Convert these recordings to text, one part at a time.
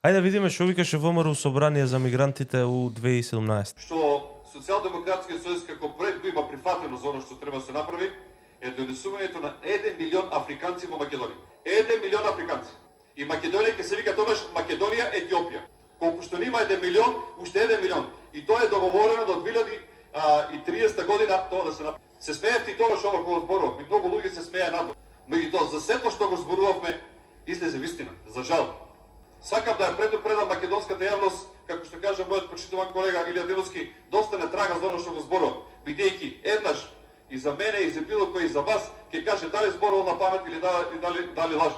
Ајде да видиме што викаше ВМРО собрание за мигрантите у 2017. Што Социјалдемократскиот сојуз како проект го има прифатено за оно што треба да се направи, е донесувањето на 1 милион африканци во Македонија. 1 милион африканци. И Македонија ќе се вика тогаш Македонија, Етиопија. Колку што нема 1 милион, уште 1 милион. И тоа е договорено до 2030 година тоа да се направи. Се смеевте и тоа што ова кога зборував, и многу луѓе се смеа на тоа. Меѓутоа за сето што го зборувавме, излезе вистина, за жал. Сакам да ја предупредам македонската јавност, како што кажа мојот почитуван колега Илија Деловски, да остане трага за оно што го зборував, бидејќи еднаш и за мене и за било кој и за вас ќе каже дали зборувал на памет или дали лаже.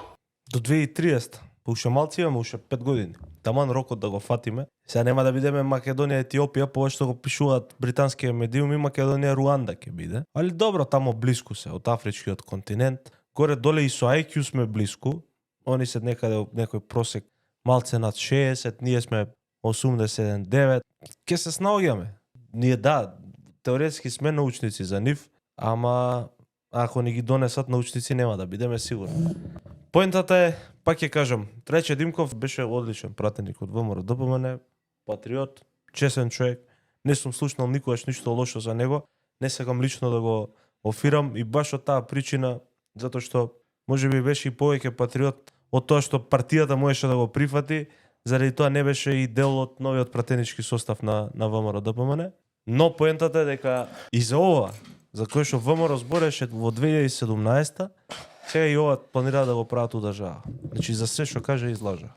До 2030, па уште малци имаме, уште 5 години. Таман рокот да го фатиме. Сега нема да бидеме Македонија, Етиопија, по што го пишуваат британските медиуми, Македонија, Руанда ќе биде. Али добро, тамо блиску се, од афричкиот континент. Горе доле и со IQ сме блиску. Они се некаде некој просек малце над 60, ние сме 89. Ке се снаоѓаме. Ние да, теоретски сме научници за нив, ама ако не ги донесат научници нема да бидеме сигурни. Поентата е, пак ќе кажам, Трече Димков беше одличен пратеник од ВМРО ДПМН, патриот, чесен човек. Не сум слушнал никогаш ништо лошо за него, не сакам лично да го офирам и баш од таа причина, затоа што можеби беше и повеќе патриот од тоа што партијата можеше да го прифати, заради тоа не беше и дел од новиот пратенички состав на ВМРО ДПМН. Но поентата е дека и за ова, за кој што ВМРО збореше во 2017, сега и ова планира да го прават у држава. Значи за се што каже излажа.